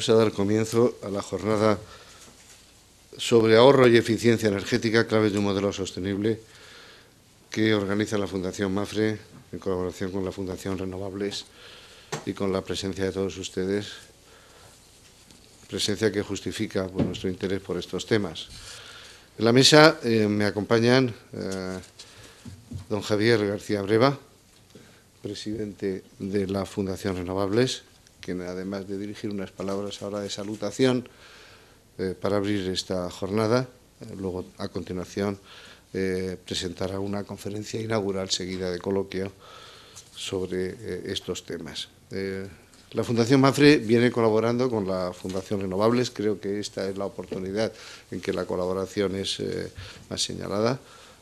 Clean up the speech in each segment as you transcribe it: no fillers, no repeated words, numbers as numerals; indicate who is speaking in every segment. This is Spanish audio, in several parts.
Speaker 1: Vamos a dar comienzo a la jornada sobre ahorro y eficiencia energética, claves de un modelo sostenible, que organiza la Fundación MAFRE en colaboración con la Fundación Renovables y con la presencia de todos ustedes, presencia que justifica nuestro interés por estos temas. En la mesa me acompañan don Javier García Breva, presidente de la Fundación Renovables, quien además de dirigir unas palabras ahora de salutación para abrir esta jornada, luego a continuación presentará una conferencia inaugural seguida de coloquio sobre estos temas. La Fundación MAFRE viene colaborando con la Fundación Renovables. Creo que esta es la oportunidad en que la colaboración es más señalada,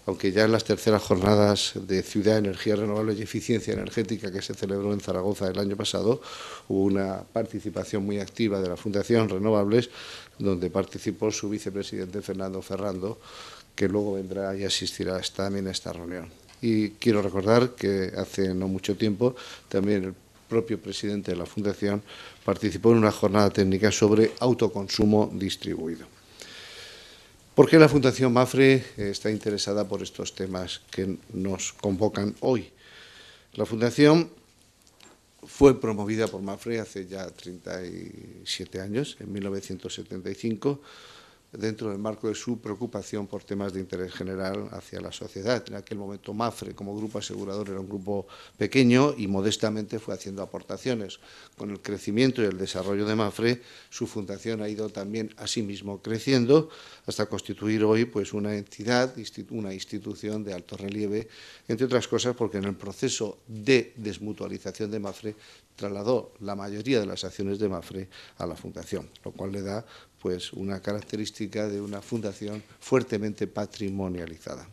Speaker 1: aunque ya en las terceras jornadas de Ciudad, Energía Renovable y Eficiencia Energética que se celebró en Zaragoza el año pasado, hubo una participación muy activa de la Fundación Renovables, donde participó su vicepresidente Fernando Ferrando, que luego vendrá y asistirá también a esta reunión. Y quiero recordar que hace no mucho tiempo también el propio presidente de la Fundación participó en una jornada técnica sobre autoconsumo distribuido. ¿Por qué la Fundación MAFRE está interesada por estos temas que nos convocan hoy? La Fundación fue promovida por MAFRE hace ya 37 años, en 1975, dentro del marco de su preocupación por temas de interés general hacia la sociedad. En aquel momento MAFRE, como grupo asegurador, era un grupo pequeño y modestamente fue haciendo aportaciones. Con el crecimiento y el desarrollo de MAFRE, su fundación ha ido también asimismo creciendo hasta constituir hoy una entidad, una institución de alto relieve, entre otras cosas porque en el proceso de desmutualización de MAFRE trasladó la mayoría de las acciones de MAFRE a la fundación, lo cual le da una característica de una fundación fuertemente patrimonializada.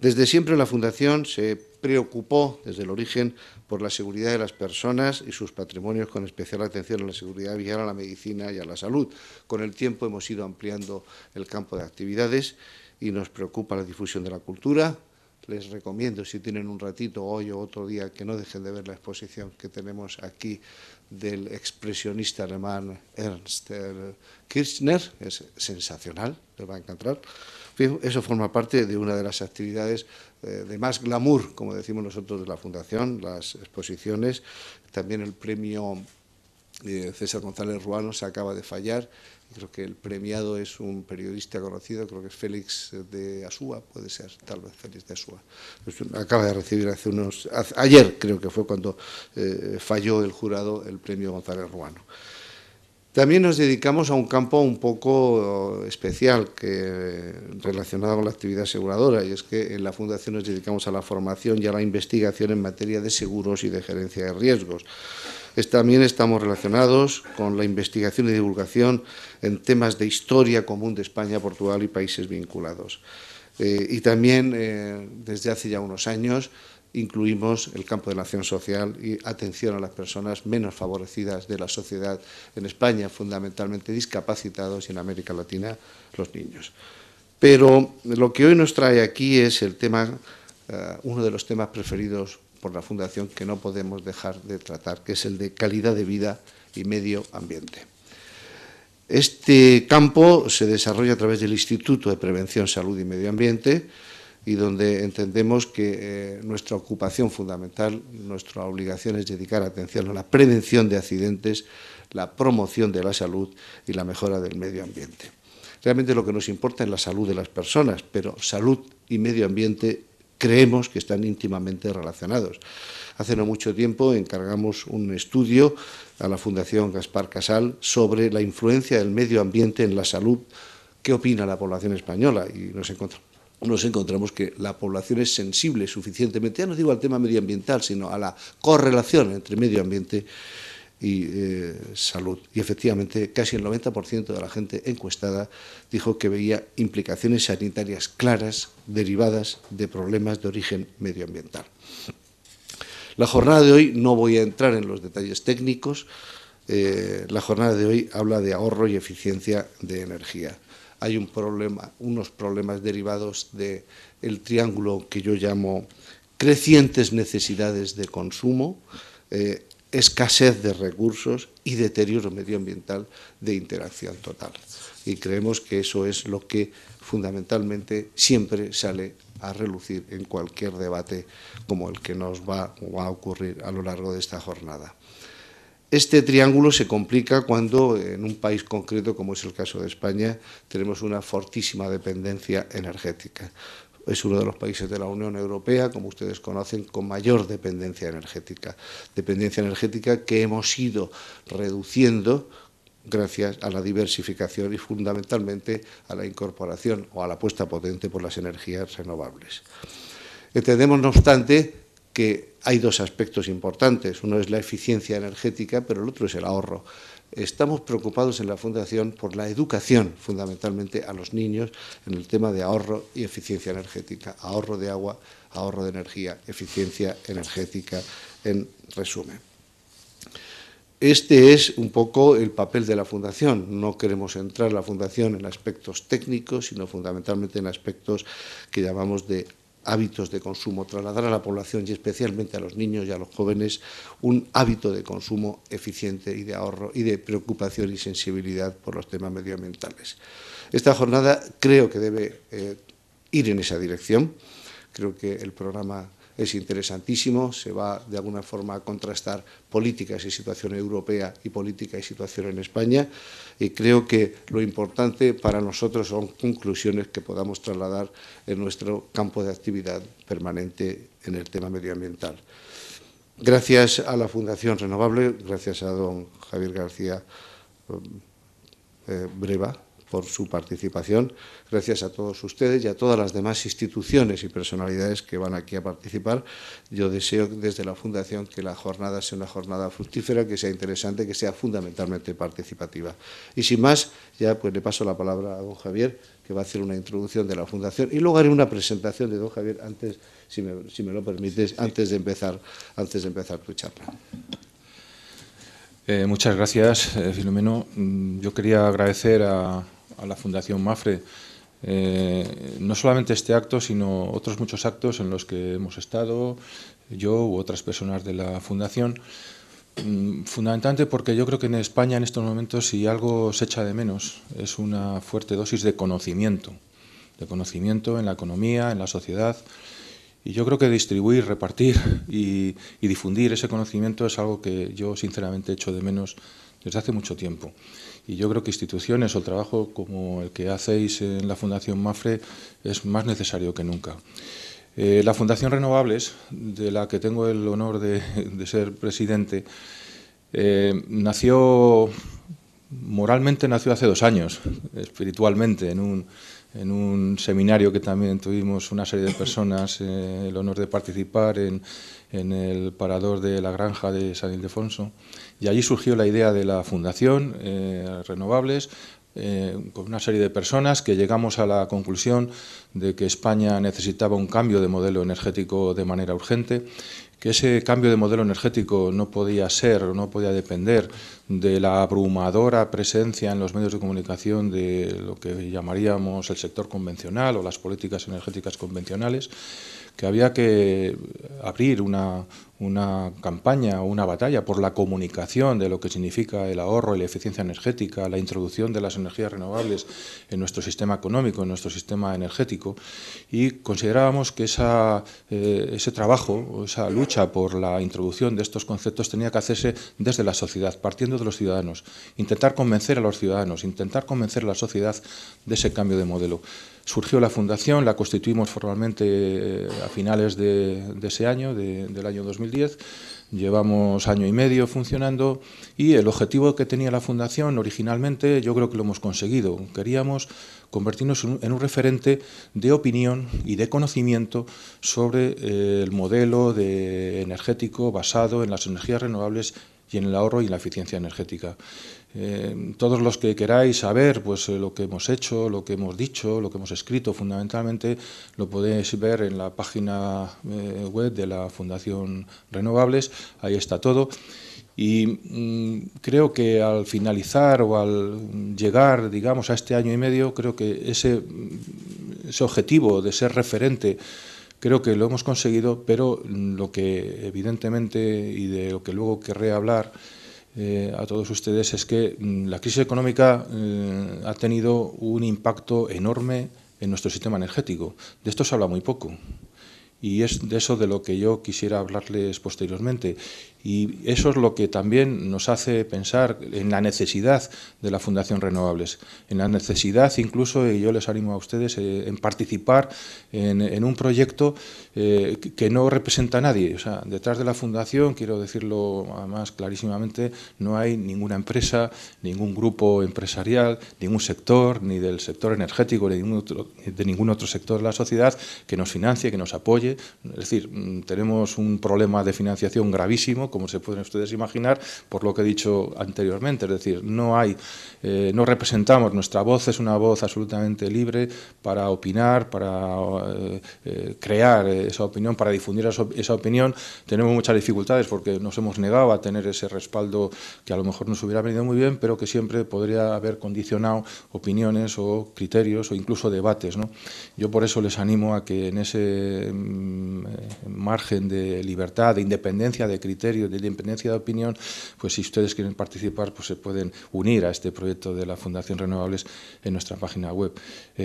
Speaker 1: Desde siempre la Fundación se preocupó, desde el origen, por la seguridad de las personas y sus patrimonios, con especial atención a la seguridad vial, a la medicina y a la salud. Con el tiempo hemos ido ampliando el campo de actividades y nos preocupa la difusión de la cultura. Les recomiendo, si tienen un ratito hoy o otro día, que no dejen de ver la exposición que tenemos aquí del expresionista alemán Ernst Kirchner. Es sensacional, les va a encantar. Eso forma parte de una de las actividades de más glamour, como decimos nosotros, de la Fundación, las exposiciones. También el premio César González Ruano se acaba de fallar. Creo que el premiado es un periodista conocido, creo que es Félix de Asúa, puede ser, tal vez Félix de Asúa. Acaba de recibir ayer creo que fue cuando falló el jurado el premio González Ruano. También nos dedicamos a un campo un poco especial relacionado con la actividad aseguradora, y es que en la Fundación nos dedicamos a la formación y a la investigación en materia de seguros y de gerencia de riesgos. También estamos relacionados con la investigación y divulgación en temas de historia común de España, Portugal y países vinculados. Y también, desde hace ya unos años, incluimos el campo de la acción social y atención a las personas menos favorecidas de la sociedad en España, fundamentalmente discapacitados, y en América Latina los niños. Pero lo que hoy nos trae aquí es el tema, uno de los temas preferidos por la Fundación, que no podemos dejar de tratar, que es el de calidad de vida y medio ambiente. Este campo se desarrolla a través del Instituto de Prevención, Salud y Medio Ambiente, y donde entendemos que nuestra ocupación fundamental, nuestra obligación es dedicar atención a la prevención de accidentes, la promoción de la salud y la mejora del medio ambiente. Realmente lo que nos importa es la salud de las personas, pero salud y medio ambiente creemos que están íntimamente relacionados. Hace no mucho tiempo encargamos un estudio a la Fundación Gaspar Casal sobre la influencia del medio ambiente en la salud. ¿Qué opina la población española? Y nos encontramos que la población es sensible suficientemente, ya no digo al tema medioambiental, sino a la correlación entre medio ambiente y salud. Y efectivamente, casi el 90% de la gente encuestada dijo que veía implicaciones sanitarias claras derivadas de problemas de origen medioambiental. La jornada de hoy, no voy a entrar en los detalles técnicos, la jornada de hoy habla de ahorro y eficiencia de energía. Hay unos problemas derivados del triángulo que yo llamo crecientes necesidades de consumo, escasez de recursos y deterioro medioambiental de interacción total. Y creemos que eso es lo que fundamentalmente siempre sale a relucir en cualquier debate como el que nos va a ocurrir a lo largo de esta jornada. Este triángulo se complica cuando en un país concreto, como es el caso de España, tenemos una fortísima dependencia energética. Es uno de los países de la Unión Europea, como ustedes conocen, con mayor dependencia energética que hemos ido reduciendo gracias a la diversificación y fundamentalmente a la incorporación o a la apuesta potente por las energías renovables. Entendemos, no obstante, que hay dos aspectos importantes. Uno es la eficiencia energética, pero el otro es el ahorro. Estamos preocupados en la Fundación por la educación, fundamentalmente a los niños, en el tema de ahorro y eficiencia energética, ahorro de agua, ahorro de energía, eficiencia energética, en resumen. Este es un poco el papel de la Fundación. No queremos entrar la Fundación en aspectos técnicos, sino fundamentalmente en aspectos que llamamos de hábitos de consumo, trasladar a la población y especialmente a los niños y a los jóvenes un hábito de consumo eficiente y de ahorro y de preocupación y sensibilidad por los temas medioambientales. Esta jornada creo que debe ir en esa dirección. Creo que el programa es interesantísimo, se va de alguna forma a contrastar políticas y situación europea y política y situación en España, y creo que lo importante para nosotros son conclusiones que podamos trasladar en nuestro campo de actividad permanente en el tema medioambiental. Gracias a la Fundación Renovable, gracias a don Javier García Breva por su participación, gracias a todos ustedes y a todas las demás instituciones y personalidades que van aquí a participar. Yo deseo desde la Fundación que la jornada sea una jornada fructífera, que sea interesante, que sea fundamentalmente participativa. Y sin más, ya pues le paso la palabra a don Javier, que va a hacer una introducción de la Fundación, y luego haré una presentación de don Javier antes, si me lo permites, antes de empezar tu charla.
Speaker 2: Muchas gracias, Filomeno. Yo quería agradecer a la Fundación Mapfre no solamente este acto, sino otros muchos actos en los que hemos estado, yo u otras personas de la Fundación, fundamentalmente porque yo creo que en España en estos momentos, si algo se echa de menos, es una fuerte dosis de conocimiento en la economía, en la sociedad. Y yo creo que distribuir, repartir y difundir ese conocimiento es algo que yo sinceramente echo de menos desde hace mucho tiempo. Y yo creo que instituciones o el trabajo como el que hacéis en la Fundación Mapfre es más necesario que nunca. La Fundación Renovables, de la que tengo el honor de ser presidente, moralmente nació hace 2 años, espiritualmente, en un seminario que también tuvimos una serie de personas el honor de participar en el parador de la granja de San Ildefonso, y allí surgió la idea de la Fundación Renovables, con una serie de personas que llegamos a la conclusión de que España necesitaba un cambio de modelo energético de manera urgente, que ese cambio de modelo energético no podía ser o no podía depender de la abrumadora presencia en los medios de comunicación de lo que llamaríamos el sector convencional o las políticas energéticas convencionales, que había que abrir una campaña o una batalla por la comunicación de lo que significa el ahorro y la eficiencia energética, la introducción de las energías renovables en nuestro sistema económico, en nuestro sistema energético, y considerábamos que ese trabajo o esa lucha por la introducción de estos conceptos tenía que hacerse desde la sociedad, partiendo de los ciudadanos, intentar convencer a los ciudadanos, intentar convencer a la sociedad de ese cambio de modelo. Surgió la Fundación, la constituimos formalmente a finales de ese año, del año 2010, llevamos 1 año y medio funcionando y el objetivo que tenía la Fundación originalmente yo creo que lo hemos conseguido. Queríamos convertirnos en un referente de opinión y de conocimiento sobre el modelo energético basado en las energías renovables y en el ahorro y en la eficiencia energética. Todos los que queráis saber pues, lo que hemos hecho, lo que hemos dicho, lo que hemos escrito, fundamentalmente lo podéis ver en la página web de la Fundación Renovables, ahí está todo. Y creo que al finalizar o al llegar, digamos, a este 1 año y medio, creo que ese objetivo de ser referente Creo que lo hemos conseguido, pero lo que evidentemente, y de lo que luego querré hablar a todos ustedes, es que la crisis económica ha tenido un impacto enorme en nuestro sistema energético. De esto se habla muy poco. Y es de eso de lo que yo quisiera hablarles posteriormente. Y eso es lo que también nos hace pensar en la necesidad de la Fundación Renovables, en la necesidad incluso, y yo les animo a ustedes, en participar en un proyecto que no representa a nadie. O sea, detrás de la Fundación, quiero decirlo además clarísimamente, no hay ninguna empresa, ningún grupo empresarial, ningún sector, ni del sector energético, ni de ningún otro sector de la sociedad que nos financie, que nos apoye. Es decir, tenemos un problema de financiación gravísimo, como se pueden ustedes imaginar, por lo que he dicho anteriormente. Es decir, no representamos, nuestra voz es una voz absolutamente libre para opinar, para crear esa opinión, para difundir esa opinión. Tenemos muchas dificultades porque nos hemos negado a tener ese respaldo que a lo mejor nos hubiera venido muy bien, pero que siempre podría haber condicionado opiniones o criterios o incluso debates, ¿no? Yo por eso les animo a que en ese margen de libertad, de independencia de criterio, de independencia de opinión, pues si ustedes quieren participar, pues se pueden unir a este proyecto de la Fundación Renovables en nuestra página web.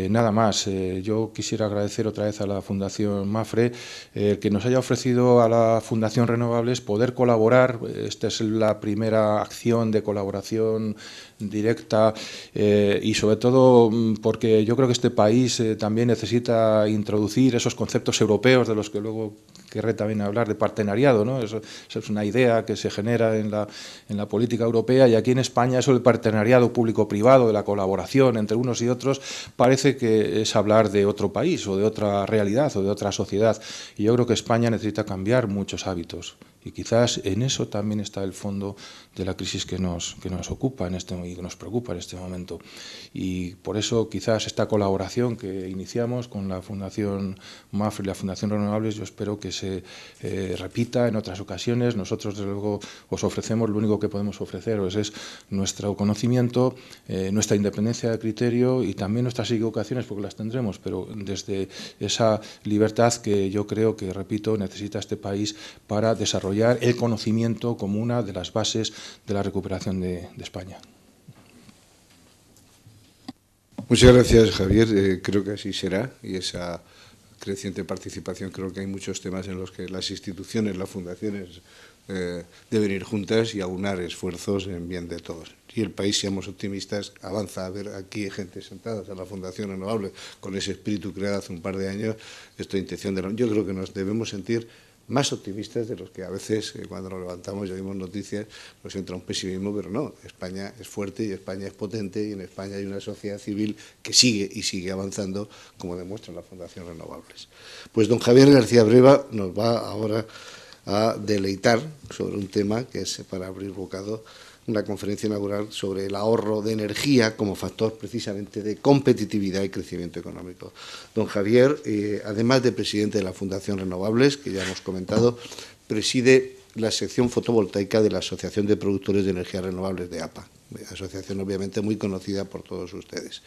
Speaker 2: Nada más, yo quisiera agradecer otra vez a la Fundación Mapfre que nos haya ofrecido a la Fundación Renovables poder colaborar. Esta es la primera acción de colaboración directa y sobre todo porque yo creo que este país también necesita introducir esos conceptos europeos de los que luego querré también hablar, de partenariado, ¿no? Eso es una idea que se genera en la política europea, y aquí en España eso del partenariado público-privado, de la colaboración entre unos y otros, parece que es hablar de otro país o de otra realidad o de otra sociedad, y yo creo que España necesita cambiar muchos hábitos. Y quizás en eso también está el fondo de la crisis que nos ocupa y que nos preocupa en este momento. Y por eso quizás esta colaboración que iniciamos con la Fundación Mapfre y la Fundación Renovables, yo espero que se repita en otras ocasiones. Nosotros, desde luego, os ofrecemos, lo único que podemos ofreceros es nuestro conocimiento, nuestra independencia de criterio y también nuestras equivocaciones, porque las tendremos, pero desde esa libertad que yo creo que, repito, necesita este país para desarrollar el conocimiento como una de las bases de la recuperación de España.
Speaker 1: Muchas gracias, Javier. Creo que así será, y esa creciente participación, creo que hay muchos temas en los que las instituciones, las fundaciones deben ir juntas y aunar esfuerzos en bien de todos. Y el país, seamos optimistas, avanza. A ver, aquí hay gente sentada en la Fundación Renovable con ese espíritu creado hace un par de años, esta intención yo creo que nos debemos sentir más optimistas de los que a veces, cuando nos levantamos y oímos noticias, nos entra un pesimismo, pero no, España es fuerte y España es potente, y en España hay una sociedad civil que sigue y sigue avanzando, como demuestra la Fundación Renovables. Pues don Javier García Breva nos va ahora a deleitar sobre un tema que es, para abrir bocado, una conferencia inaugural sobre el ahorro de energía como factor precisamente de competitividad y crecimiento económico. Don Javier, además de presidente de la Fundación Renovables, que ya hemos comentado, preside la sección fotovoltaica de la Asociación de Productores de Energías Renovables de APA, asociación obviamente muy conocida por todos ustedes.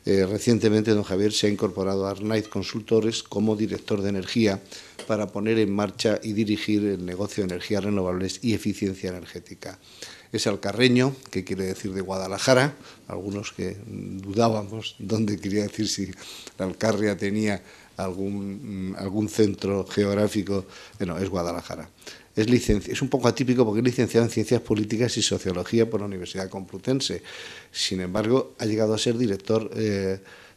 Speaker 1: Recientemente, don Javier se ha incorporado a Arnaiz Consultores como director de energía para poner en marcha y dirigir el negocio de energías renovables y eficiencia energética. Es alcarreño, que quiere decir de Guadalajara, algunos que dudábamos dónde quería decir, si la Alcarria tenía algún centro geográfico. Bueno, es Guadalajara. Es un poco atípico porque es licenciado en Ciencias Políticas y Sociología por la Universidad Complutense. Sin embargo, ha llegado a ser director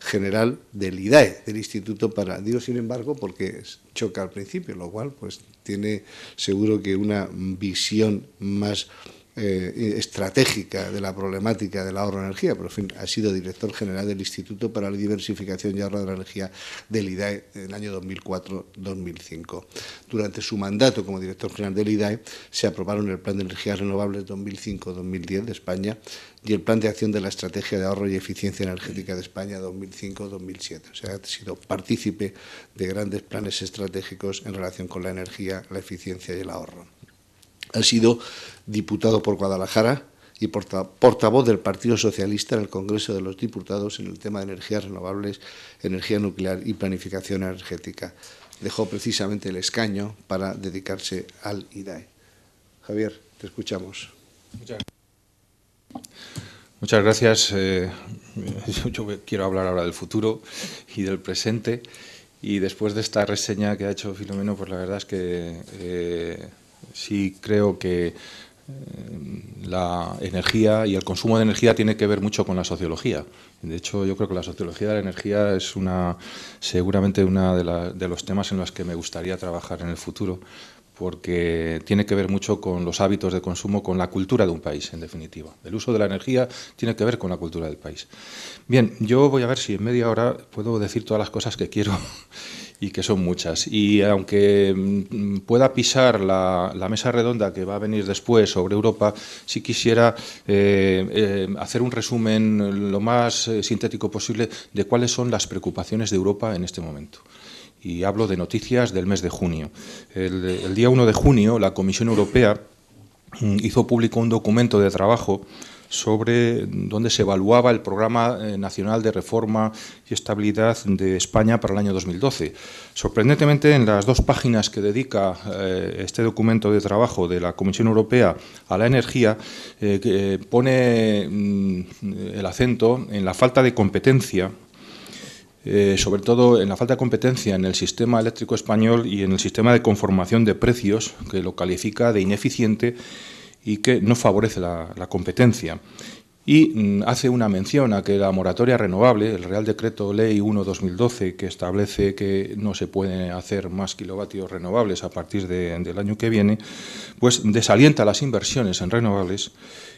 Speaker 1: general del IDAE, del Instituto para... Digo sin embargo porque choca al principio, lo cual pues tiene seguro que una visión más estratégica de la problemática del ahorro de energía, pero en fin, ha sido director general del Instituto para la Diversificación y Ahorro de la Energía del IDAE en el año 2004-2005. Durante su mandato como director general del IDAE se aprobaron el Plan de Energías Renovables 2005-2010 de España y el Plan de Acción de la Estrategia de Ahorro y Eficiencia Energética de España 2005-2007. O sea, ha sido partícipe de grandes planes estratégicos en relación con la energía, la eficiencia y el ahorro. Ha sido diputado por Guadalajara y portavoz del Partido Socialista en el Congreso de los Diputados en el tema de energías renovables, energía nuclear y planificación energética. dejó precisamente el escaño para dedicarse al IDAE. Javier, te escuchamos.
Speaker 2: Muchas gracias. Yo quiero hablar ahora del futuro y del presente. Y después de esta reseña que ha hecho Filomeno, pues la verdad es que sí creo que la energía y el consumo de energía tiene que ver mucho con la sociología. De hecho, yo creo que la sociología de la energía es seguramente uno de los temas en los que me gustaría trabajar en el futuro, porque tiene que ver mucho con los hábitos de consumo, con la cultura de un país, en definitiva. El uso de la energía tiene que ver con la cultura del país. Bien, yo voy a ver si en media hora puedo decir todas las cosas que quiero y que son muchas. Y aunque pueda pisar la mesa redonda que va a venir después sobre Europa, sí quisiera hacer un resumen lo más sintético posible de cuáles son las preocupaciones de Europa en este momento. Y hablo de noticias del mes de junio. El día 1 de junio, la Comisión Europea hizo público un documento de trabajo donde se evaluaba el Programa Nacional de Reforma y Estabilidad de España para el año 2012. Sorprendentemente, en las 2 páginas que dedica este documento de trabajo de la Comisión Europea a la energía, pone el acento en la falta de competencia, sobre todo en la falta de competencia en el sistema eléctrico español y en el sistema de conformación de precios, que lo califica de ineficiente y que no favorece la competencia. Y hace una mención a que la moratoria renovable, el Real Decreto Ley 1/2012, que establece que no se pueden hacer más kilovatios renovables a partir del año que viene, pues desalienta las inversiones en renovables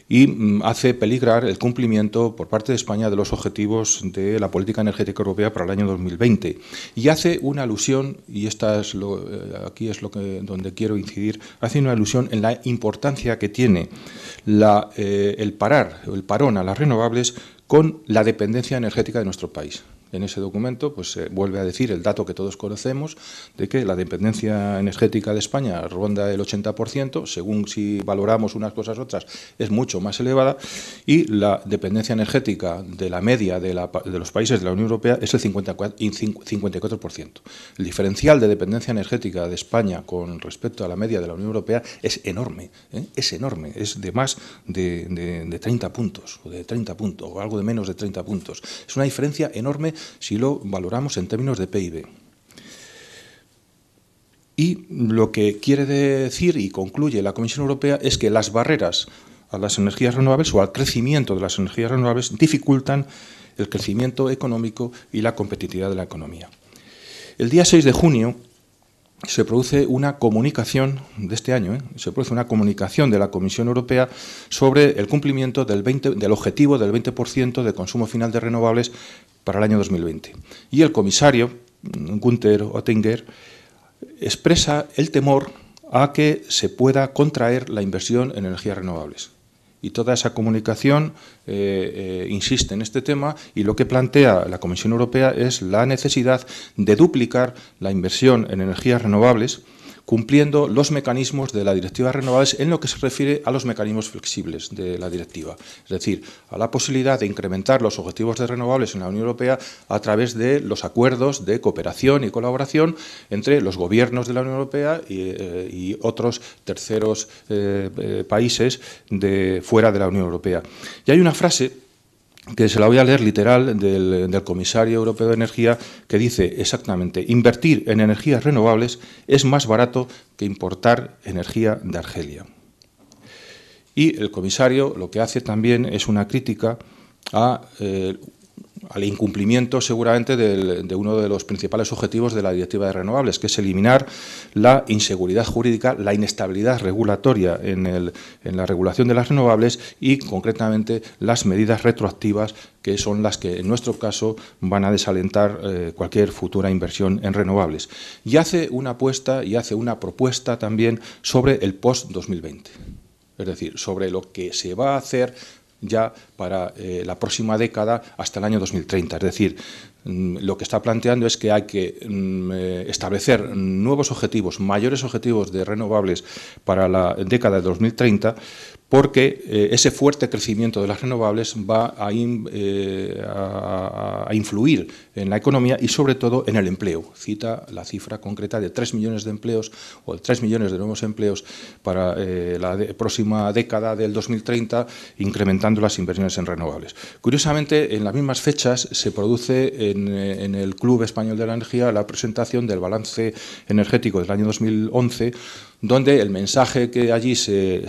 Speaker 2: y hace peligrar el cumplimiento por parte de España de los objetivos de la política energética europea para el año 2020. Y hace una alusión, y aquí es donde quiero incidir, hace una alusión en la importancia que tiene el parón a las renovables con la dependencia energética de nuestro país. En ese documento pues, se vuelve a decir el dato que todos conocemos de que la dependencia energética de España ronda el 80%, según si valoramos unas cosas u otras, es mucho más elevada, y la dependencia energética de la media de los países de la Unión Europea es el 54%. El diferencial de dependencia energética de España con respecto a la media de la Unión Europea es enorme, es de más de 30 puntos, o de 30 puntos, o algo de menos de 30 puntos. Es una diferencia enorme si lo valoramos en términos de PIB. Y lo que quiere decir y concluye la Comisión Europea es que las barreras a las energías renovables o al crecimiento de las energías renovables dificultan el crecimiento económico y la competitividad de la economía. El día 6 de junio se produce una comunicación de este año, se produce una comunicación de la Comisión Europea sobre el cumplimiento del objetivo del 20% de consumo final de renovables para el año 2020. Y el comisario, Günther Oettinger, expresa el temor a que se pueda contraer la inversión en energías renovables. Y toda esa comunicación insiste en este tema, y lo que plantea la Comisión Europea es la necesidad de duplicar la inversión en energías renovables, cumpliendo los mecanismos de la Directiva de Renovables en lo que se refiere a los mecanismos flexibles de la directiva. Es decir, a la posibilidad de incrementar los objetivos de renovables en la Unión Europea a través de los acuerdos de cooperación y colaboración entre los gobiernos de la Unión Europea y otros terceros países fuera de la Unión Europea. Y hay una frase que se la voy a leer literal del comisario europeo de energía, que dice exactamente: invertir en energías renovables es más barato que importar energía de Argelia. Y el comisario lo que hace también es una crítica al incumplimiento seguramente de uno de los principales objetivos de la Directiva de Renovables, que es eliminar la inseguridad jurídica, la inestabilidad regulatoria en la regulación de las renovables, y concretamente las medidas retroactivas, que son las que en nuestro caso van a desalentar cualquier futura inversión en renovables. Y hace una apuesta y hace una propuesta también sobre el post-2020, es decir, sobre lo que se va a hacer ya para la próxima década hasta el año 2030. Es decir, lo que está planteando es que hay que establecer nuevos objetivos, mayores objetivos de renovables para la década de 2030, porque ese fuerte crecimiento de las renovables va a influir en la economía y sobre todo en el empleo. Cita la cifra concreta de 3 millones de empleos o 3 millones de nuevos empleos para la próxima década del 2030, incrementando las inversiones en renovables. Curiosamente, en las mismas fechas se produce en el Club Español de la Energía la presentación del balance energético del año 2011, donde el mensaje que allí se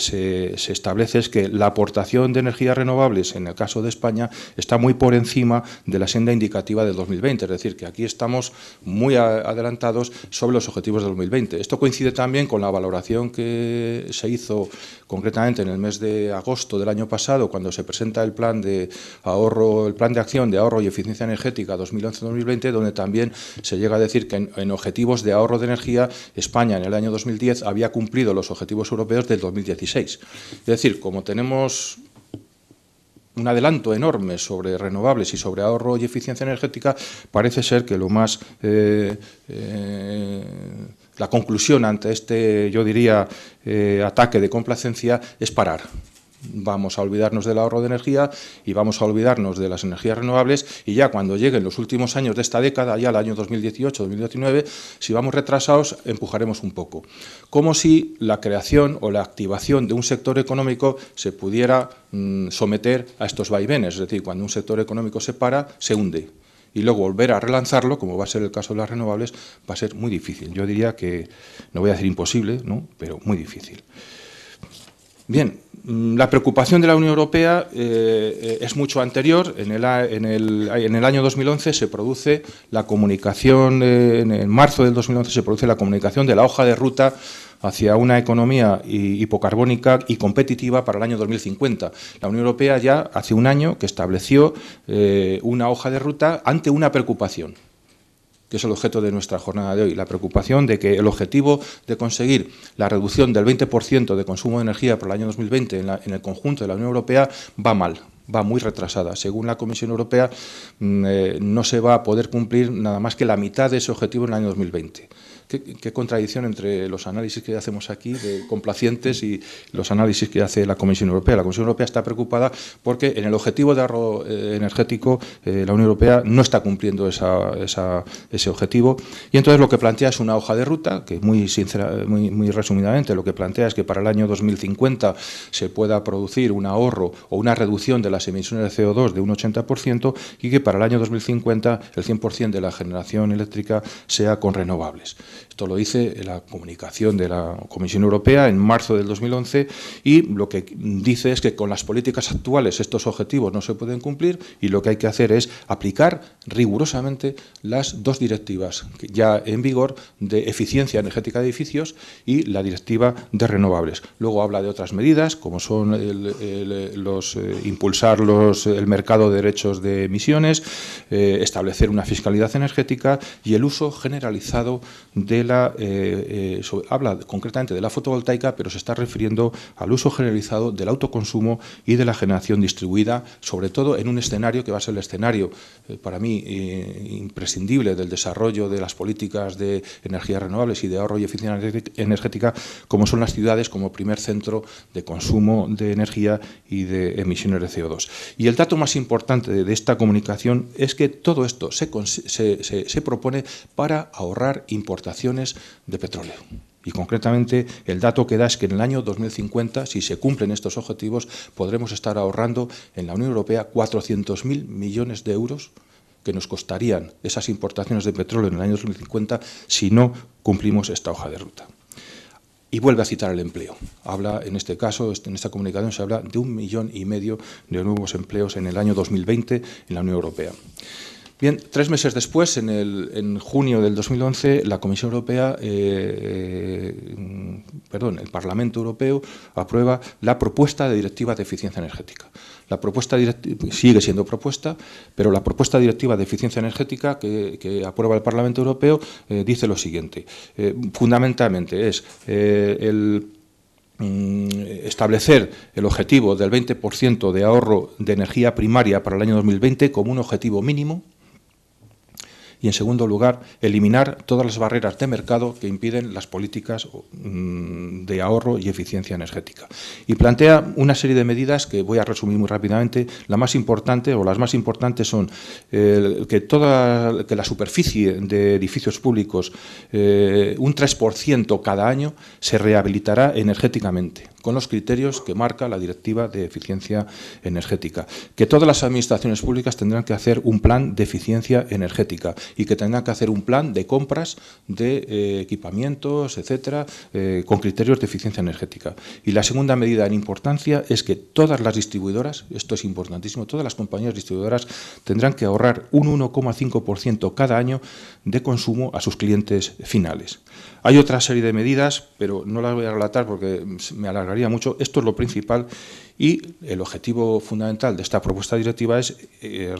Speaker 2: establece es que la aportación de energías renovables, en el caso de España, está muy por encima de la senda indicativa del 2020, es decir, que aquí estamos muy adelantados sobre los objetivos del 2020. Esto coincide también con la valoración que se hizo concretamente en el mes de agosto del año pasado, cuando se presenta el plan de ahorro, el plan de acción de ahorro y eficiencia energética 2011-2020, donde también se llega a decir que en objetivos de ahorro de energía, España en el año 2010 había cumplido los objetivos europeos del 2016. Es decir, como tenemos un adelanto enorme sobre renovables y sobre ahorro y eficiencia energética, parece ser que lo más la conclusión ante este, yo diría, ataque de complacencia es parar. Vamos a olvidarnos del ahorro de energía y vamos a olvidarnos de las energías renovables, y ya cuando lleguen los últimos años de esta década, ya el año 2018-2019, si vamos retrasados, empujaremos un poco. Como si la creación o la activación de un sector económico se pudiera someter a estos vaivenes, es decir, cuando un sector económico se para, se hunde. Y luego volver a relanzarlo, como va a ser el caso de las renovables, va a ser muy difícil. Yo diría que, no voy a decir imposible, ¿no?, pero muy difícil. Bien, la preocupación de la Unión Europea es mucho anterior. En el año 2011 se produce la comunicación, en marzo del 2011 se produce la comunicación de la hoja de ruta hacia una economía hipocarbónica y competitiva para el año 2050. La Unión Europea ya hace un año que estableció una hoja de ruta ante una preocupación, que es el objeto de nuestra jornada de hoy, la preocupación de que el objetivo de conseguir la reducción del 20% de consumo de energía para el año 2020 en el conjunto de la Unión Europea va mal, va muy retrasada. Según la Comisión Europea, no se va a poder cumplir nada más que la mitad de ese objetivo en el año 2020. Qué contradicción entre los análisis que hacemos aquí de complacientes y los análisis que hace la Comisión Europea. La Comisión Europea está preocupada porque en el objetivo de ahorro energético la Unión Europea no está cumpliendo ese objetivo, y entonces lo que plantea es una hoja de ruta que muy resumidamente lo que plantea es que para el año 2050 se pueda producir un ahorro o una reducción de las emisiones de CO2 de un 80% y que para el año 2050 el 100% de la generación eléctrica sea con renovables. Esto lo dice la comunicación de la Comisión Europea en marzo del 2011, y lo que dice es que con las políticas actuales estos objetivos no se pueden cumplir y lo que hay que hacer es aplicar rigurosamente las dos directivas ya en vigor de eficiencia energética de edificios y la directiva de renovables. Luego habla de otras medidas como son impulsar el mercado de derechos de emisiones, establecer una fiscalidad energética y el uso generalizado de habla concretamente de la fotovoltaica, pero se está refiriendo al uso generalizado del autoconsumo y de la generación distribuida, sobre todo en un escenario que va a ser el escenario, para mí, imprescindible del desarrollo de las políticas de energías renovables y de ahorro y eficiencia energética, como son las ciudades como primer centro de consumo de energía y de emisiones de CO2. Y el dato más importante de esta comunicación es que todo esto se propone para ahorrar importaciones de petróleo. Y concretamente el dato que da es que en el año 2050, si se cumplen estos objetivos, podremos estar ahorrando en la Unión Europea 400.000 millones de euros que nos costarían esas importaciones de petróleo en el año 2050 si no cumplimos esta hoja de ruta. Y vuelve a citar el empleo. Habla, en este caso, en esta comunicación se habla de 1,5 millones de nuevos empleos en el año 2020 en la Unión Europea. Bien, 3 meses después, en junio del 2011, la Comisión Europea, el Parlamento Europeo aprueba la propuesta de directiva de eficiencia energética. La propuesta sigue siendo propuesta, pero la propuesta directiva de eficiencia energética que aprueba el Parlamento Europeo dice lo siguiente. Fundamentalmente es establecer el objetivo del 20% de ahorro de energía primaria para el año 2020 como un objetivo mínimo, y, en segundo lugar, eliminar todas las barreras de mercado que impiden las políticas de ahorro y eficiencia energética. Y plantea una serie de medidas que voy a resumir muy rápidamente. La más importante, o las más importantes, son que la superficie de edificios públicos, un 3% cada año, se rehabilitará energéticamente, con los criterios que marca la Directiva de Eficiencia Energética. Que todas las administraciones públicas tendrán que hacer un plan de eficiencia energética y que tendrán que hacer un plan de compras de equipamientos, etcétera, con criterios de eficiencia energética. Y la segunda medida en importancia es que todas las distribuidoras, esto es importantísimo, todas las compañías distribuidoras tendrán que ahorrar un 1,5% cada año de consumo a sus clientes finales. Hay otra serie de medidas, pero no las voy a relatar porque me alargaría mucho. Esto es lo principal y el objetivo fundamental de esta propuesta directiva es,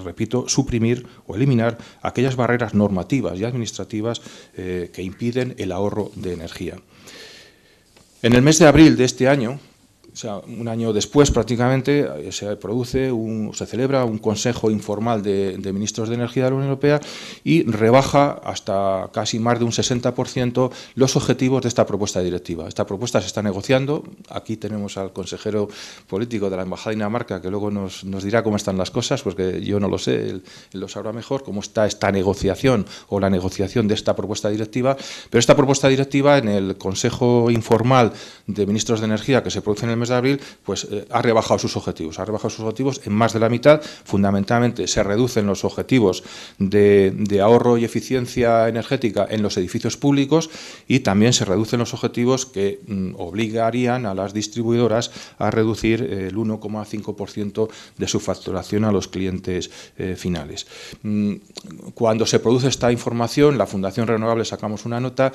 Speaker 2: repito, suprimir o eliminar aquellas barreras normativas y administrativas que impiden el ahorro de energía. En el mes de abril de este año, o sea, un año después prácticamente, se celebra un Consejo Informal de Ministros de Energía de la Unión Europea y rebaja hasta casi más de un 60% los objetivos de esta propuesta directiva. Esta propuesta se está negociando. Aquí tenemos al consejero político de la Embajada de Dinamarca, que luego nos dirá cómo están las cosas, porque yo no lo sé, él lo sabrá mejor, cómo está esta negociación o la negociación de esta propuesta directiva. Pero esta propuesta directiva, en el Consejo Informal de Ministros de Energía que se produce en el mes de abril, pues ha rebajado sus objetivos. Ha rebajado sus objetivos en más de la mitad. Fundamentalmente se reducen los objetivos de ahorro y eficiencia energética en los edificios públicos y también se reducen los objetivos que obligarían a las distribuidoras a reducir el 1,5% de su facturación a los clientes finales. Cuando se produce esta información, la Fundación Renovables sacamos una nota,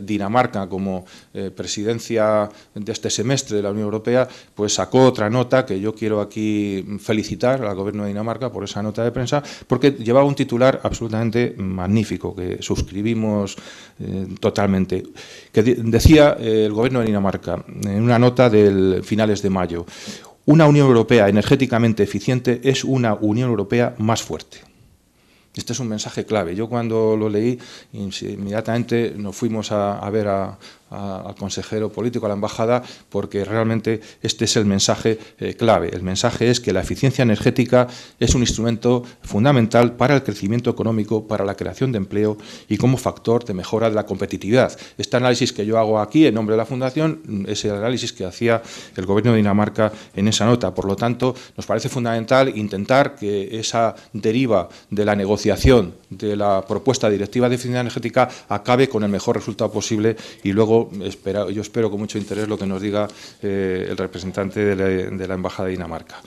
Speaker 2: Dinamarca, como presidencia de este semestre de la Unión Europea, pues sacó otra nota que yo quiero aquí felicitar al Gobierno de Dinamarca por esa nota de prensa, porque llevaba un titular absolutamente magnífico, que suscribimos totalmente, que decía el Gobierno de Dinamarca en una nota de finales de mayo: una Unión Europea energéticamente eficiente es una Unión Europea más fuerte. Este es un mensaje clave. Yo cuando lo leí, inmediatamente nos fuimos a ver al consejero político, a la embajada, porque realmente este es el mensaje clave. El mensaje es que la eficiencia energética es un instrumento fundamental para el crecimiento económico, para la creación de empleo y como factor de mejora de la competitividad. Este análisis que yo hago aquí en nombre de la Fundación es el análisis que hacía el Gobierno de Dinamarca en esa nota. Por lo tanto, nos parece fundamental intentar que esa deriva de la negociación de la propuesta directiva de eficiencia energética acabe con el mejor resultado posible y luego yo espero con mucho interés lo que nos diga el representante de la Embajada de Dinamarca.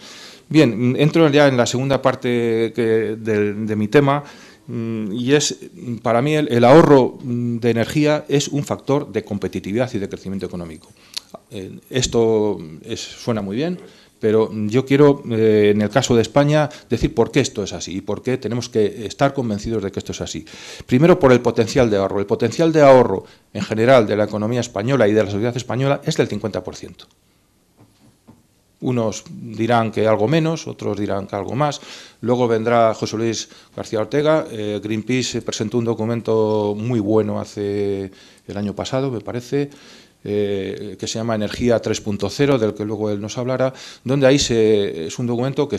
Speaker 2: Bien, entro ya en la segunda parte de mi tema, y es, para mí, el ahorro de energía es un factor de competitividad y de crecimiento económico. Esto suena muy bien, pero yo quiero, en el caso de España, decir por qué esto es así y por qué tenemos que estar convencidos de que esto es así. Primero, por el potencial de ahorro. El potencial de ahorro, en general, de la economía española y de la sociedad española es del 50%. Unos dirán que algo menos, otros dirán que algo más. Luego vendrá José Luis García Ortega. Greenpeace presentó un documento muy bueno el año pasado, me parece, que se llama Energía 3.0, del que luego él nos hablará, donde ahí es un documento que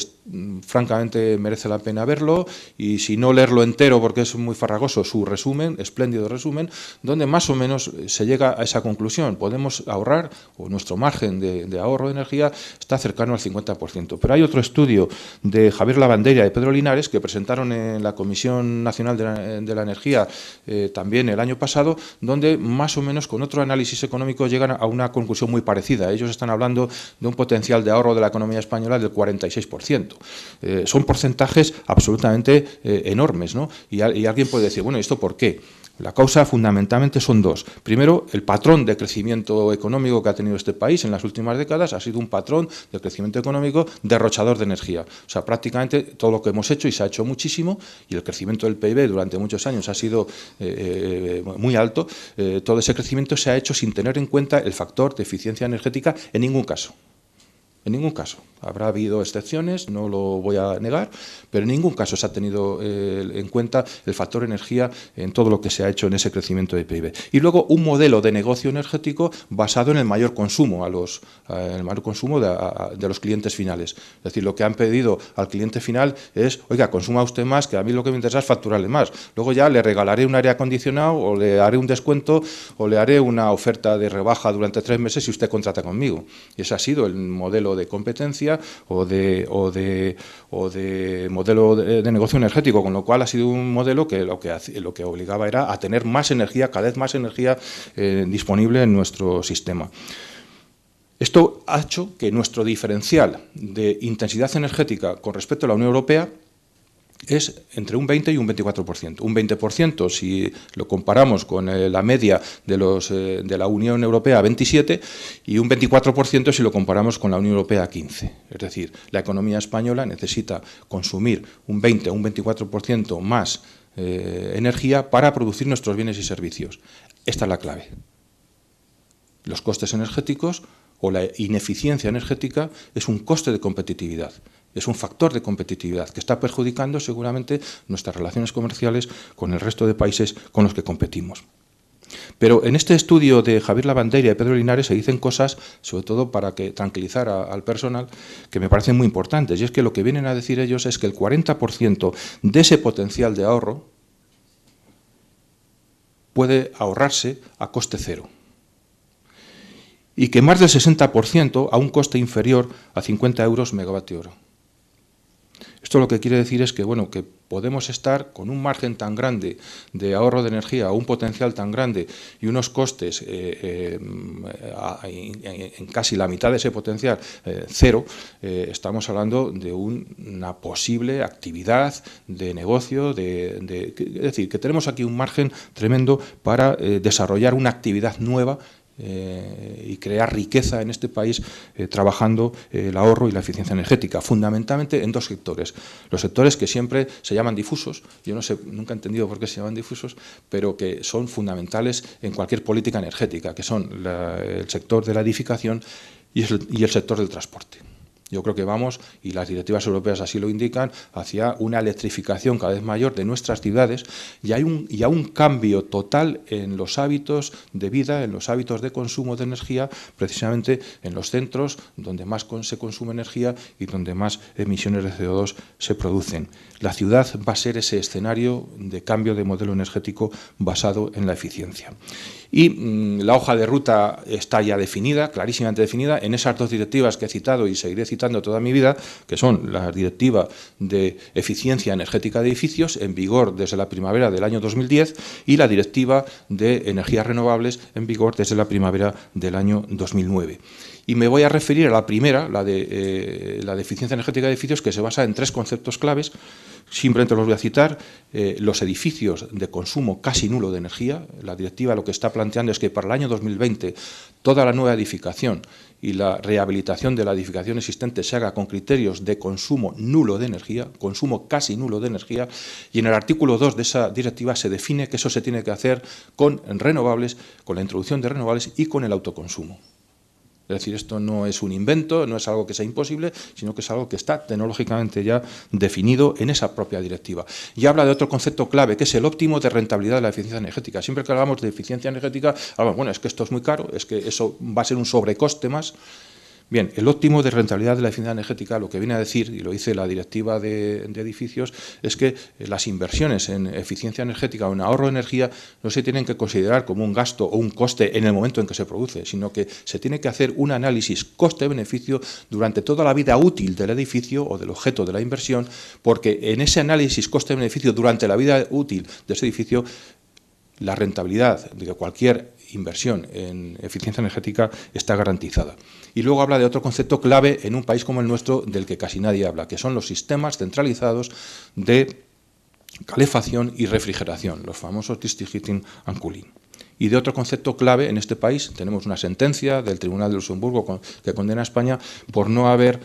Speaker 2: francamente merece la pena verlo, y si no leerlo entero porque es muy farragoso, su resumen, espléndido resumen, donde más o menos se llega a esa conclusión. Podemos ahorrar, o nuestro margen de ahorro de energía está cercano al 50%. Pero hay otro estudio de Javier Lavandeira y de Pedro Linares que presentaron en la Comisión Nacional de la Energía también el año pasado, donde más o menos con otro análisis económico llegan a una conclusión muy parecida. Ellos están hablando de un potencial de ahorro de la economía española del 46%. Son porcentajes absolutamente enormes, ¿no? Y alguien puede decir, bueno, ¿y esto por qué? La causa fundamentalmente son dos. Primero, el patrón de crecimiento económico que ha tenido este país en las últimas décadas ha sido un patrón de crecimiento económico derrochador de energía. O sea, prácticamente todo lo que hemos hecho, y se ha hecho muchísimo, y el crecimiento del PIB durante muchos años ha sido muy alto, todo ese crecimiento se ha hecho sin tener en cuenta el factor de eficiencia energética en ningún caso. En ningún caso. Habrá habido excepciones, no lo voy a negar, pero en ningún caso se ha tenido en cuenta el factor energía en todo lo que se ha hecho en ese crecimiento de PIB. Y luego un modelo de negocio energético basado en el mayor consumo, de los clientes finales. Es decir, lo que han pedido al cliente final es, oiga, consuma usted más, que a mí lo que me interesa es facturarle más. Luego ya le regalaré un aire acondicionado o le haré un descuento o le haré una oferta de rebaja durante 3 meses si usted contrata conmigo. Y ese ha sido el modelo de competencia o de modelo de negocio energético, con lo cual ha sido un modelo que lo que obligaba era a tener más energía, cada vez más energía disponible en nuestro sistema. Esto ha hecho que nuestro diferencial de intensidad energética con respecto a la Unión Europea es entre un 20 y un 24%. Un 20% si lo comparamos con la media de la Unión Europea, 27, y un 24% si lo comparamos con la Unión Europea, 15. Es decir, la economía española necesita consumir un 20 o un 24% más energía para producir nuestros bienes y servicios. Esta es la clave. Los costes energéticos o la ineficiencia energética es un coste de competitividad. Es un factor de competitividad que está perjudicando seguramente nuestras relaciones comerciales con el resto de países con los que competimos. Pero en este estudio de Javier Lavandeira y Pedro Linares se dicen cosas, sobre todo para tranquilizar al personal, que me parecen muy importantes. Y es que lo que vienen a decir ellos es que el 40% de ese potencial de ahorro puede ahorrarse a coste cero. Y que más del 60% a un coste inferior a 50 euros megavatio hora. Esto lo que quiere decir es que, bueno, que podemos estar con un margen tan grande de ahorro de energía, un potencial tan grande y unos costes en casi la mitad de ese potencial, cero. Estamos hablando de una posible actividad de negocio, es decir, que tenemos aquí un margen tremendo para desarrollar una actividad nueva y crear riqueza en este país trabajando el ahorro y la eficiencia energética, fundamentalmente en 2 sectores. Los sectores que siempre se llaman difusos, yo no sé, nunca he entendido por qué se llaman difusos, pero que son fundamentales en cualquier política energética, que son el sector de la edificación y el sector del transporte. Yo creo que vamos, y las directivas europeas así lo indican, hacia una electrificación cada vez mayor de nuestras ciudades y a un cambio total en los hábitos de vida, en los hábitos de consumo de energía, precisamente en los centros donde más se consume energía y donde más emisiones de CO2 se producen. La ciudad va a ser ese escenario de cambio de modelo energético basado en la eficiencia. Y la hoja de ruta está ya definida, clarísimamente definida, en esas 2 directivas que he citado y seguiré citando toda mi vida, que son la Directiva de Eficiencia Energética de Edificios, en vigor desde la primavera del año 2010, y la Directiva de Energías Renovables, en vigor desde la primavera del año 2009. Y me voy a referir a la primera, la de eficiencia energética de edificios, que se basa en 3 conceptos claves. Simplemente los voy a citar. Los edificios de consumo casi nulo de energía. La directiva lo que está planteando es que para el año 2020 toda la nueva edificación y la rehabilitación de la edificación existente se haga con criterios de consumo nulo de energía, consumo casi nulo de energía, y en el artículo 2 de esa directiva se define que eso se tiene que hacer con renovables, con la introducción de renovables y con el autoconsumo. Es decir, esto no es un invento, no es algo que sea imposible, sino que es algo que está tecnológicamente ya definido en esa propia directiva. Y habla de otro concepto clave, que es el óptimo de rentabilidad de la eficiencia energética. Siempre que hablamos de eficiencia energética, hablamos, bueno, es que esto es muy caro, es que eso va a ser un sobrecoste más. Bien, el óptimo de rentabilidad de la eficiencia energética lo que viene a decir, y lo dice la directiva de edificios, es que las inversiones en eficiencia energética o en ahorro de energía no se tienen que considerar como un gasto o un coste en el momento en que se produce, sino que se tiene que hacer un análisis coste-beneficio durante toda la vida útil del edificio o del objeto de la inversión, porque en ese análisis coste-beneficio durante la vida útil de ese edificio, la rentabilidad de cualquier inversión en eficiencia energética está garantizada. Y luego habla de otro concepto clave en un país como el nuestro del que casi nadie habla, que son los sistemas centralizados de calefacción y refrigeración, los famosos district heating and cooling. Y de otro concepto clave en este país, tenemos una sentencia del Tribunal de Luxemburgo que condena a España por no haber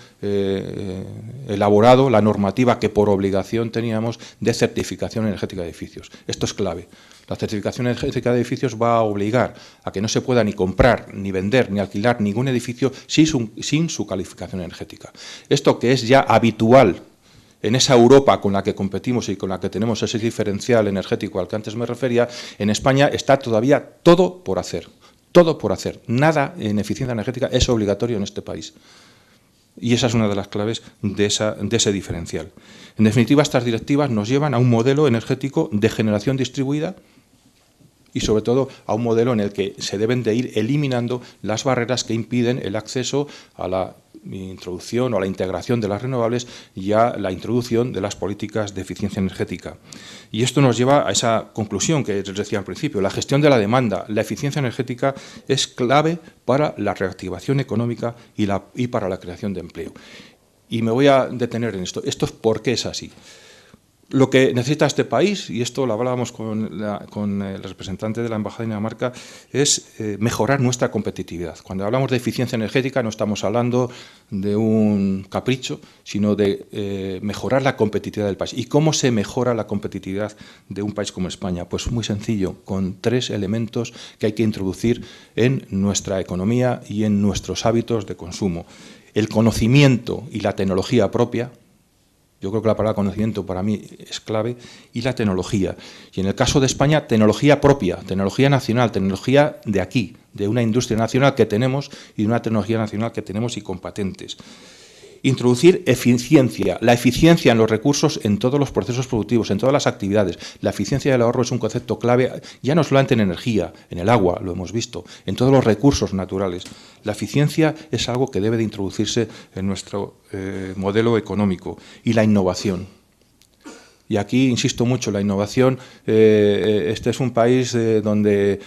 Speaker 2: elaborado la normativa que por obligación teníamos de certificación energética de edificios. Esto es clave. La certificación energética de edificios va a obligar a que no se pueda ni comprar, ni vender, ni alquilar ningún edificio sin su calificación energética. Esto que es ya habitual en esa Europa con la que competimos y con la que tenemos ese diferencial energético al que antes me refería, en España está todavía todo por hacer. Todo por hacer. Nada en eficiencia energética es obligatorio en este país. Y esa es una de las claves de ese diferencial. En definitiva, estas directivas nos llevan a un modelo energético de generación distribuida y, sobre todo, a un modelo en el que se deben de ir eliminando las barreras que impiden el acceso a la introducción o a la integración de las renovables y a la introducción de las políticas de eficiencia energética. Y esto nos lleva a esa conclusión que les decía al principio. La gestión de la demanda, la eficiencia energética es clave para la reactivación económica y para la creación de empleo. Y me voy a detener en esto. Esto es por qué es así. Lo que necesita este país, y esto lo hablábamos con el representante de la Embajada de Dinamarca, es mejorar nuestra competitividad. Cuando hablamos de eficiencia energética no estamos hablando de un capricho, sino de mejorar la competitividad del país. ¿Y cómo se mejora la competitividad de un país como España? Pues muy sencillo, con 3 elementos que hay que introducir en nuestra economía y en nuestros hábitos de consumo. El conocimiento y la tecnología propia. Yo creo que la palabra conocimiento para mí es clave, y la tecnología. Y en el caso de España, tecnología propia, tecnología nacional, tecnología de aquí, de una industria nacional que tenemos y de una tecnología nacional que tenemos y con patentes. Introducir eficiencia, la eficiencia en los recursos en todos los procesos productivos, en todas las actividades. La eficiencia del ahorro es un concepto clave, ya no solamente en energía, en el agua, lo hemos visto, en todos los recursos naturales. La eficiencia es algo que debe de introducirse en nuestro modelo económico. Y la innovación. Y aquí insisto mucho, la innovación, este es un país donde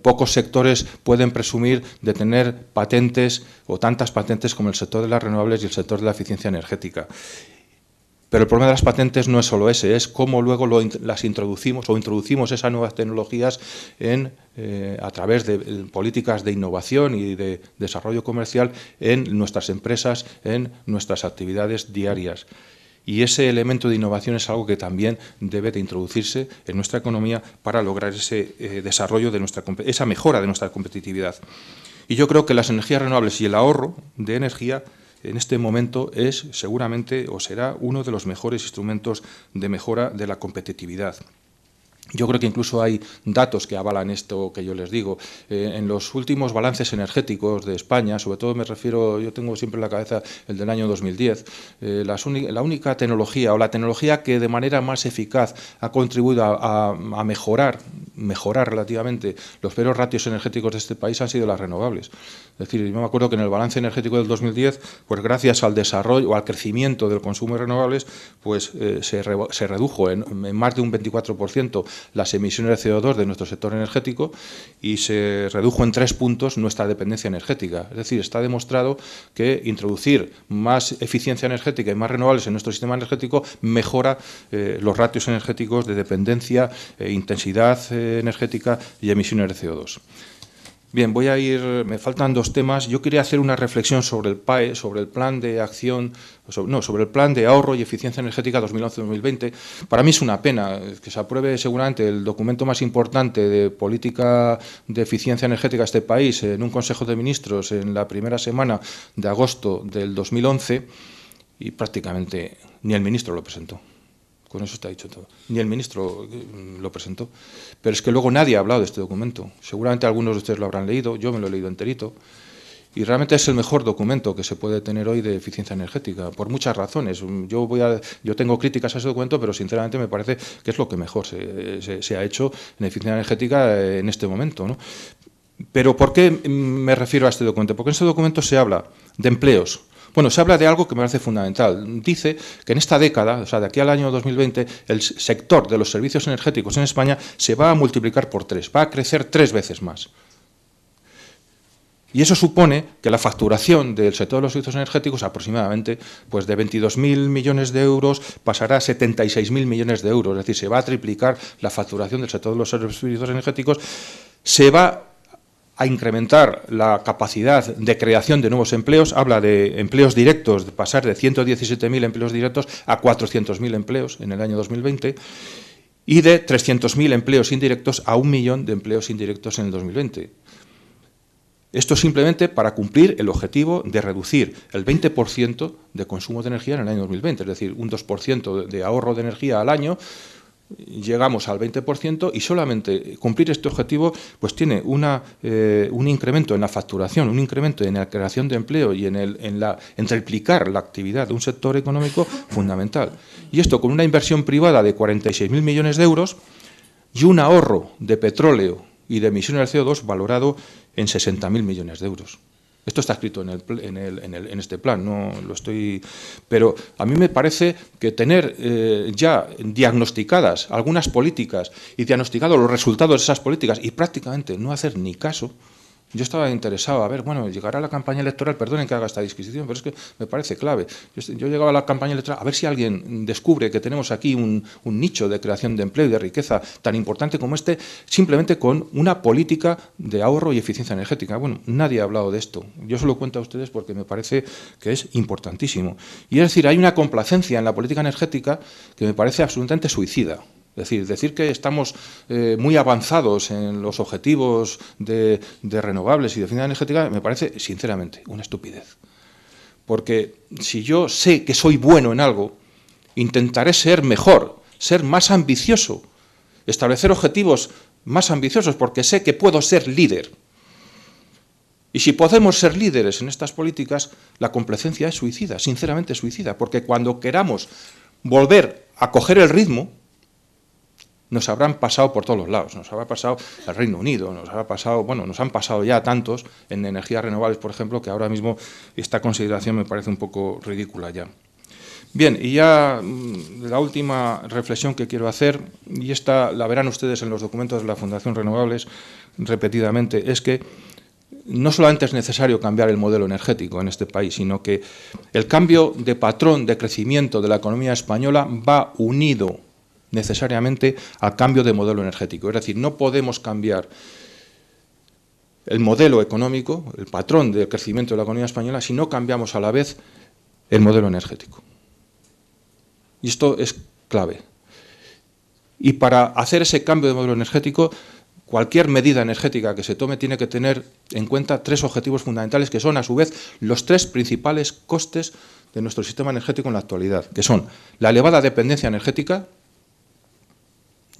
Speaker 2: pocos sectores pueden presumir de tener patentes o tantas patentes como el sector de las renovables y el sector de la eficiencia energética. Pero el problema de las patentes no es solo ese, es cómo luego las introducimos o introducimos esas nuevas tecnologías a través de políticas de innovación y de desarrollo comercial en nuestras empresas, en nuestras actividades diarias. Y ese elemento de innovación es algo que también debe de introducirse en nuestra economía para lograr ese desarrollo de esa mejora de nuestra competitividad. Y yo creo que las energías renovables y el ahorro de energía en este momento es seguramente o será uno de los mejores instrumentos de mejora de la competitividad. Yo creo que incluso hay datos que avalan esto que yo les digo. En los últimos balances energéticos de España, sobre todo me refiero, yo tengo siempre en la cabeza el del año 2010, la única tecnología o la tecnología que de manera más eficaz ha contribuido a mejorar relativamente los peores ratios energéticos de este país han sido las renovables. Es decir, yo me acuerdo que en el balance energético del 2010, pues gracias al desarrollo o al crecimiento del consumo de renovables, pues se redujo en más de un 24% las emisiones de CO2 de nuestro sector energético y se redujo en 3 puntos nuestra dependencia energética. Es decir, está demostrado que introducir más eficiencia energética y más renovables en nuestro sistema energético mejora los ratios energéticos de dependencia, intensidad energética y emisiones de CO2. Bien, voy a ir, me faltan 2 temas. Yo quería hacer una reflexión sobre el PAE, sobre el plan de acción, sobre el plan de ahorro y eficiencia energética 2011-2020. Para mí es una pena que se apruebe seguramente el documento más importante de política de eficiencia energética de este país en un Consejo de Ministros en la primera semana de agosto del 2011 y prácticamente ni el ministro lo presentó. Con eso está dicho todo. Ni el ministro lo presentó. Pero es que luego nadie ha hablado de este documento. Seguramente algunos de ustedes lo habrán leído, yo me lo he leído enterito. Y realmente es el mejor documento que se puede tener hoy de eficiencia energética, por muchas razones. Yo tengo críticas a ese documento, pero sinceramente me parece que es lo que mejor se ha hecho en eficiencia energética en este momento, ¿no? Pero ¿por qué me refiero a este documento? Porque en este documento se habla de empleos. Bueno, se habla de algo que me parece fundamental. Dice que en esta década, o sea, de aquí al año 2020, el sector de los servicios energéticos en España se va a multiplicar por 3, va a crecer 3 veces más. Y eso supone que la facturación del sector de los servicios energéticos aproximadamente pues de 22.000 millones de euros pasará a 76.000 millones de euros. Es decir, se va a triplicar la facturación del sector de los servicios energéticos, se va a incrementar la capacidad de creación de nuevos empleos, habla de empleos directos, de pasar de 117.000 empleos directos a 400.000 empleos en el año 2020, y de 300.000 empleos indirectos a 1 millón de empleos indirectos en el 2020. Esto simplemente para cumplir el objetivo de reducir el 20% de consumo de energía en el año 2020, es decir, un 2% de ahorro de energía al año. Llegamos al 20% y solamente cumplir este objetivo pues tiene un incremento en la facturación, un incremento en la creación de empleo y en triplicar la actividad de un sector económico fundamental. Y esto con una inversión privada de 46.000 millones de euros y un ahorro de petróleo y de emisiones de CO2 valorado en 60.000 millones de euros. Esto está escrito en este plan, no lo estoy. Pero a mí me parece que tener ya diagnosticadas algunas políticas y diagnosticados los resultados de esas políticas y prácticamente no hacer ni caso. Yo estaba interesado, a ver, bueno, llegará la campaña electoral, perdonen que haga esta disquisición, pero es que me parece clave. Yo llegaba a la campaña electoral a ver si alguien descubre que tenemos aquí un nicho de creación de empleo y de riqueza tan importante como este, simplemente con una política de ahorro y eficiencia energética. Bueno, nadie ha hablado de esto. Yo se lo cuento a ustedes porque me parece que es importantísimo. Y es decir, hay una complacencia en la política energética que me parece absolutamente suicida. Es decir que estamos muy avanzados en los objetivos de renovables y de eficiencia energética me parece, sinceramente, una estupidez. Porque si yo sé que soy bueno en algo, intentaré ser mejor, ser más ambicioso, establecer objetivos más ambiciosos, porque sé que puedo ser líder. Y si podemos ser líderes en estas políticas, la complacencia es suicida, sinceramente suicida, porque cuando queramos volver a coger el ritmo, nos habrán pasado por todos los lados, nos habrá pasado el Reino Unido, nos han pasado ya tantos en energías renovables, por ejemplo, que ahora mismo esta consideración me parece un poco ridícula ya. Bien, y ya la última reflexión que quiero hacer, y esta la verán ustedes en los documentos de la Fundación Renovables repetidamente, es que no solamente es necesario cambiar el modelo energético en este país, sino que el cambio de patrón de crecimiento de la economía española va unido necesariamente al cambio de modelo energético. Es decir, no podemos cambiar el modelo económico, el patrón de crecimiento de la economía española, si no cambiamos a la vez el modelo energético. Y esto es clave. Y para hacer ese cambio de modelo energético, cualquier medida energética que se tome tiene que tener en cuenta 3 objetivos fundamentales que son, a su vez, los 3 principales costes de nuestro sistema energético en la actualidad, que son la elevada dependencia energética.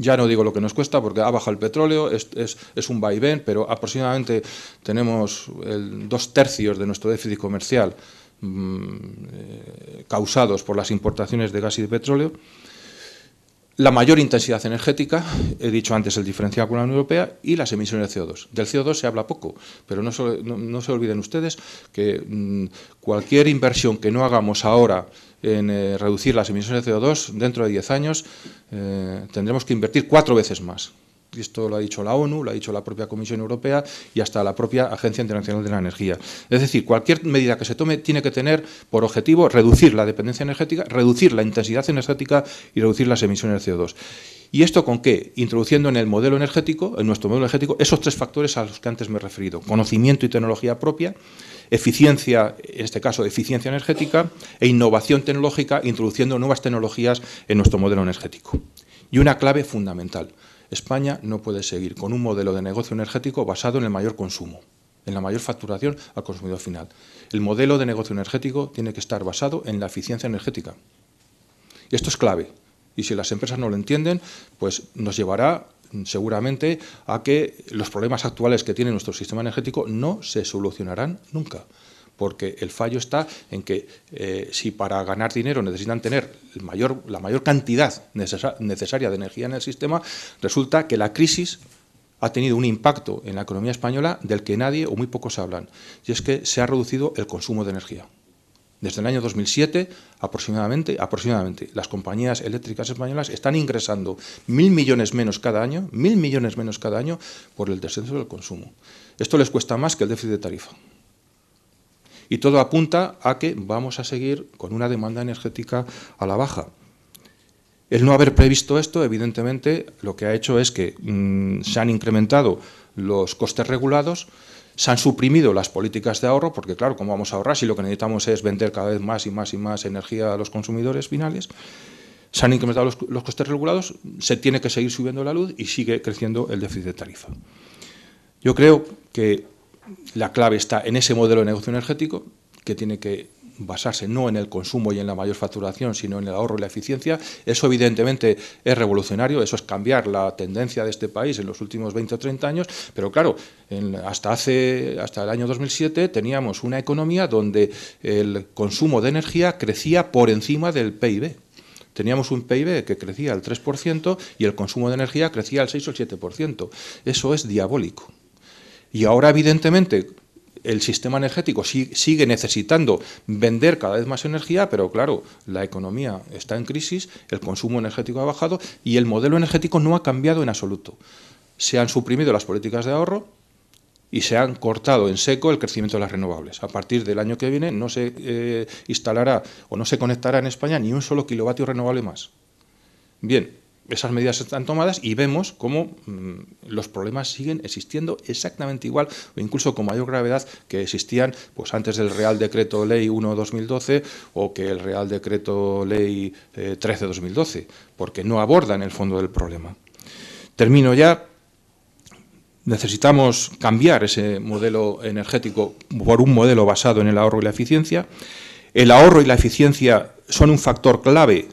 Speaker 2: Ya no digo lo que nos cuesta porque ha bajado el petróleo, es un vaivén, pero aproximadamente tenemos 2/3 de nuestro déficit comercial causados por las importaciones de gas y de petróleo. La mayor intensidad energética, he dicho antes el diferencial con la Unión Europea, y las emisiones de CO2. Del CO2 se habla poco, pero no se olviden ustedes que cualquier inversión que no hagamos ahora en reducir las emisiones de CO2, dentro de 10 años tendremos que invertir 4 veces más. Y esto lo ha dicho la ONU, lo ha dicho la propia Comisión Europea y hasta la propia Agencia Internacional de la Energía. Es decir, cualquier medida que se tome tiene que tener por objetivo reducir la dependencia energética, reducir la intensidad energética y reducir las emisiones de CO2. ¿Y esto con qué? Introduciendo en el modelo energético, en nuestro modelo energético, esos 3 factores a los que antes me he referido: conocimiento y tecnología propia, eficiencia, en este caso eficiencia energética, e innovación tecnológica, introduciendo nuevas tecnologías en nuestro modelo energético. Y una clave fundamental: España no puede seguir con un modelo de negocio energético basado en el mayor consumo, en la mayor facturación al consumidor final. El modelo de negocio energético tiene que estar basado en la eficiencia energética. Y esto es clave. Y si las empresas no lo entienden, pues nos llevará seguramente a que los problemas actuales que tiene nuestro sistema energético no se solucionarán nunca. Porque el fallo está en que si para ganar dinero necesitan tener la mayor cantidad necesaria de energía en el sistema, resulta que la crisis ha tenido un impacto en la economía española del que nadie o muy pocos hablan, y es que se ha reducido el consumo de energía. Desde el año 2007, aproximadamente, las compañías eléctricas españolas están ingresando 1.000 millones menos cada año, 1.000 millones menos cada año por el descenso del consumo. Esto les cuesta más que el déficit de tarifa. Y todo apunta a que vamos a seguir con una demanda energética a la baja. El no haber previsto esto, evidentemente, lo que ha hecho es que se han incrementado los costes regulados, se han suprimido las políticas de ahorro, porque claro, ¿cómo vamos a ahorrar si lo que necesitamos es vender cada vez más y más y más energía a los consumidores finales? Se han incrementado los costes regulados, se tiene que seguir subiendo la luz y sigue creciendo el déficit de tarifa. Yo creo que la clave está en ese modelo de negocio energético, que tiene que basarse no en el consumo y en la mayor facturación, sino en el ahorro y la eficiencia. Eso evidentemente es revolucionario, eso es cambiar la tendencia de este país en los últimos 20 o 30 años, pero claro, hasta el año 2007 teníamos una economía donde el consumo de energía crecía por encima del PIB. Teníamos un PIB que crecía al 3% y el consumo de energía crecía al 6 o el 7%. Eso es diabólico. Y ahora, evidentemente, el sistema energético sigue necesitando vender cada vez más energía, pero claro, la economía está en crisis, el consumo energético ha bajado y el modelo energético no ha cambiado en absoluto. Se han suprimido las políticas de ahorro y se han cortado en seco el crecimiento de las renovables. A partir del año que viene no se instalará o no se conectará en España ni un solo kilovatio renovable más. Bien, esas medidas están tomadas y vemos cómo los problemas siguen existiendo exactamente igual o incluso con mayor gravedad que existían pues, antes del Real Decreto Ley 1/2012 o que el Real Decreto Ley 13/2012, porque no abordan el fondo del problema. Termino ya. Necesitamos cambiar ese modelo energético por un modelo basado en el ahorro y la eficiencia. El ahorro y la eficiencia son un factor clave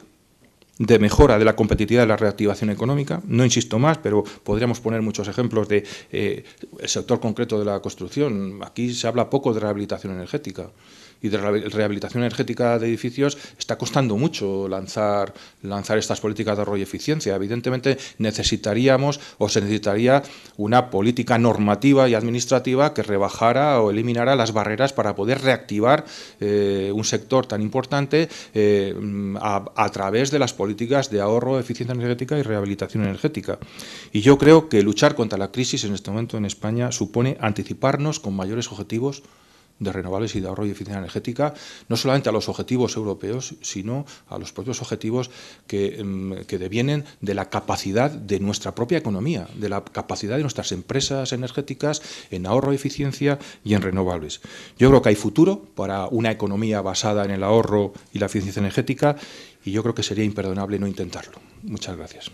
Speaker 2: de mejora de la competitividad de la reactivación económica. No insisto más, pero podríamos poner muchos ejemplos de el sector concreto de la construcción. Aquí se habla poco de rehabilitación energética. Y de rehabilitación energética de edificios está costando mucho lanzar estas políticas de ahorro y eficiencia. Evidentemente necesitaríamos o se necesitaría una política normativa y administrativa que rebajara o eliminara las barreras para poder reactivar un sector tan importante a través de las políticas de ahorro, eficiencia energética y rehabilitación energética. Y yo creo que luchar contra la crisis en este momento en España supone anticiparnos con mayores objetivos de renovables y de ahorro y eficiencia energética, no solamente a los objetivos europeos, sino a los propios objetivos que devienen de la capacidad de nuestra propia economía, de la capacidad de nuestras empresas energéticas en ahorro, eficiencia y en renovables. Yo creo que hay futuro para una economía basada en el ahorro y la eficiencia energética y yo creo que sería imperdonable no intentarlo. Muchas gracias.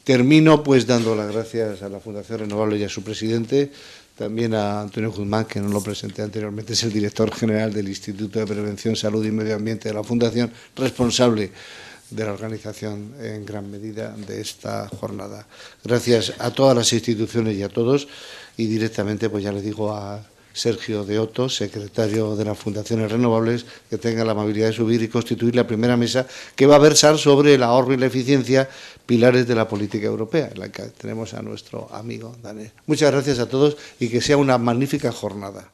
Speaker 1: Termino pues dando las gracias a la Fundación Renovables y a su presidente, también a Antonio Guzmán, que no lo presenté anteriormente, es el director general del Instituto de Prevención, Salud y Medio Ambiente de la Fundación, responsable de la organización en gran medida de esta jornada. Gracias a todas las instituciones y a todos, y directamente pues ya le digo a Sergio de Otto, secretario de las Fundaciones Renovables, que tenga la amabilidad de subir y constituir la primera mesa que va a versar sobre el ahorro y la eficiencia, pilares de la política europea, en la que tenemos a nuestro amigo Daniel. Muchas gracias a todos y que sea una magnífica jornada.